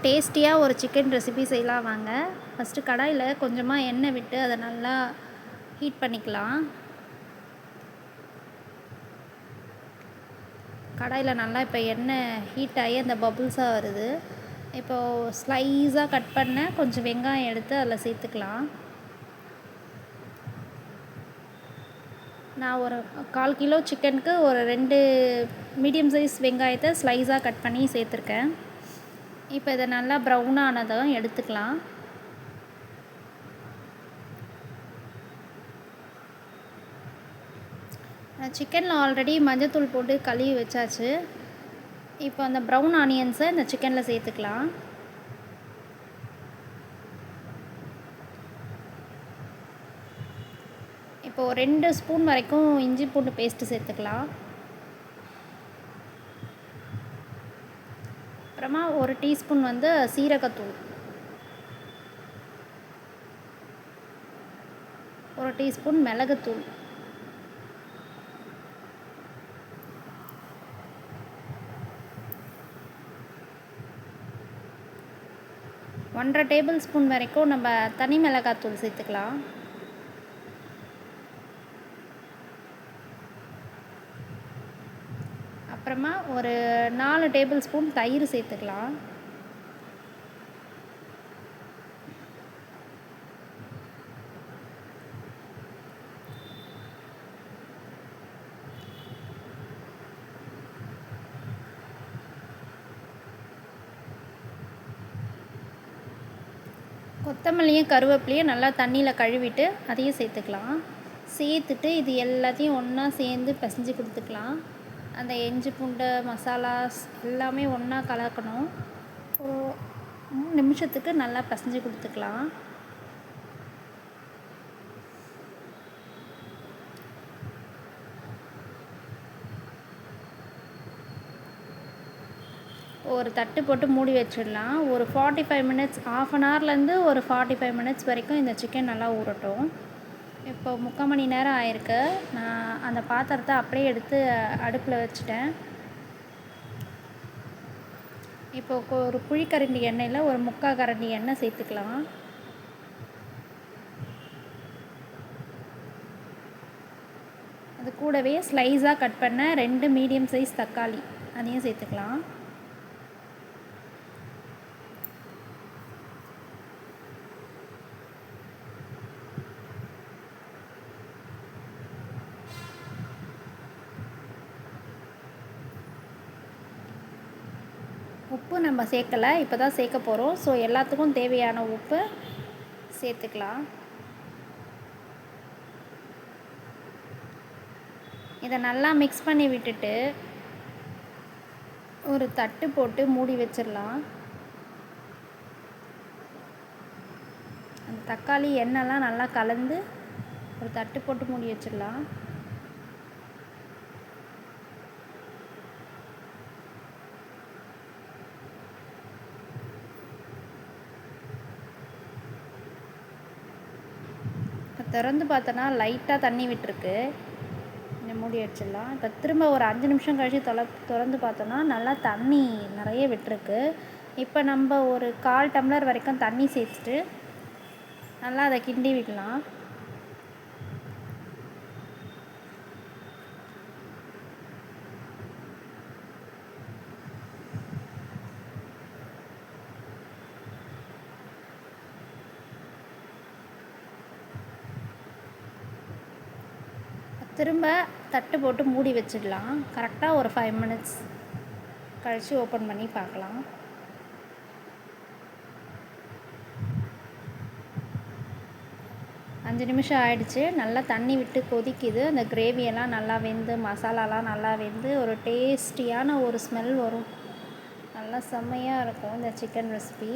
டேஸ்டியாக ஒரு chicken recipe செய்யலாம் வாங்க. ஃபஸ்ட்டு கடாயில் கொஞ்சமாக எண்ணெய் விட்டு அதை நல்லா ஹீட் பண்ணிக்கலாம். கடாயில் நல்லா இப்போ எண்ணெய் ஹீட் ஆகி அந்த பபுள்ஸாக வருது. இப்போது ஸ்லைஸாக கட் பண்ண கொஞ்சம் வெங்காயம் எடுத்து அதில் சேர்த்துக்கலாம். நான் ஒரு 1/4 கிலோ சிக்கனுக்கு ஒரு 2 மீடியம் சைஸ் வெங்காயத்தை ஸ்லைஸாக கட் பண்ணி சேர்த்துருக்கேன். இப்போ இதை நல்லா ப்ரௌன் ஆனதும் எடுத்துக்கலாம். சிக்கனில் ஆல்ரெடி மஞ்சத்தூள் போட்டு கழுவி வச்சாச்சு. இப்போ அந்த ப்ரௌன் ஆனியன்ஸை இந்த சிக்கனில் சேர்த்துக்கலாம். இப்போது 2 ஸ்பூன் வரைக்கும் இஞ்சி பூண்டு பேஸ்ட்டு சேர்த்துக்கலாம். அப்புறமா 1 டீஸ்பூன் சீரகத்தூள், 1 டீஸ்பூன் மிளகுத்தூள், 1/2 டேபிள் ஸ்பூன் வரைக்கும் நம்ம தனி மிளகாத்தூள் சேர்த்துக்கலாம். அப்புறமா ஒரு 4 டேபிள் ஸ்பூன் தயிர் சேர்த்துக்கலாம். கொத்தமல்லியும் கருவேப்பிலையும் நல்லா தண்ணியில் கழுவிட்டு அதையும் சேர்த்துக்கலாம். சேர்த்துட்டு இது எல்லாத்தையும் ஒன்றா சேர்ந்து பிசைஞ்சு கொடுத்துக்கலாம். அந்த இஞ்சி பூண்டு மசாலாஸ் எல்லாமே ஒன்றா கலக்கணும். ஒரு 3 நிமிஷத்துக்கு நல்லா பிசைஞ்சு கொடுத்துக்கலாம். ஒரு தட்டு போட்டு மூடி வச்சிடலாம். ஒரு 45 மினிட்ஸ், ½ அன் ஹவர்லேருந்து ஒரு 45 மினிட்ஸ் வரைக்கும் இந்த சிக்கன் நல்லா ஊறட்டும். இப்போ 3/4 மணி நேரம் ஆயிருக்கு. நான் அந்த பாத்திரத்தை அப்படியே எடுத்து அடுப்பில் வச்சுட்டேன். இப்போ ஒரு குழிக்கரண்டி எண்ணெயில் ஒரு 3/4 கரண்டி எண்ணெய் சேர்த்துக்கலாம். அது கூடவே ஸ்லைஸாக கட் பண்ண 2 மீடியம் சைஸ் தக்காளி அதையும் சேர்த்துக்கலாம். உப்பு நம்ம சேர்க்கலை, இப்போ தான் சேர்க்க போகிறோம். ஸோ எல்லாத்துக்கும் தேவையான உப்பு சேர்த்துக்கலாம். இதை நல்லா மிக்ஸ் பண்ணி விட்டுட்டு ஒரு தட்டு போட்டு மூடி வச்சிடலாம். அந்த தக்காளி எண்ணெய்லாம் நல்லா கலந்து ஒரு தட்டு போட்டு மூடி வச்சிடலாம். திறந்து பார்த்தோன்னா லைட்டாக தண்ணி விட்டுருக்கு. இந்த மூடி வச்சிடலாம். இப்போ திரும்ப ஒரு 5 நிமிஷம் கழித்து திறந்து பார்த்தோன்னா நல்லா தண்ணி நிறைய விட்டுருக்கு. இப்போ நம்ம ஒரு 1/4 டம்ளர் வரைக்கும் தண்ணி சேர்த்துட்டு நல்லா அதை கிண்டி விடலாம். திரும்ப தட்டு போட்டு மூடி வச்சிடலாம். கரெக்டாக ஒரு 5 மினிட்ஸ் கழித்து ஓப்பன் பண்ணி பார்க்கலாம். அஞ்சு நிமிஷம் ஆயிடுச்சு. நல்லா தண்ணி விட்டு கொதிக்குது. அந்த கிரேவியெல்லாம் நல்லா வெந்து மசாலாலாம் நல்லா வெந்து ஒரு டேஸ்டியான ஒரு ஸ்மெல் வரும். நல்லா செம்மையாக இருக்கும் இந்த chicken recipe.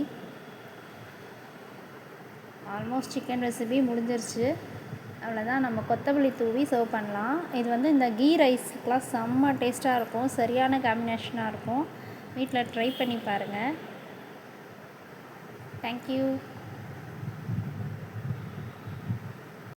Almost chicken recipe முடிஞ்சிருச்சு. அவ்வளோதான். நம்ம கொத்தமல்லி தூவி சர்வ் பண்ணலாம். இது இந்த கீ ரைஸ்க்குலாம் செம்ம டேஸ்ட்டாக இருக்கும். சரியான காம்பினேஷனாக இருக்கும். வீட்டில் ட்ரை பண்ணி பாருங்கள். தேங்க்யூ.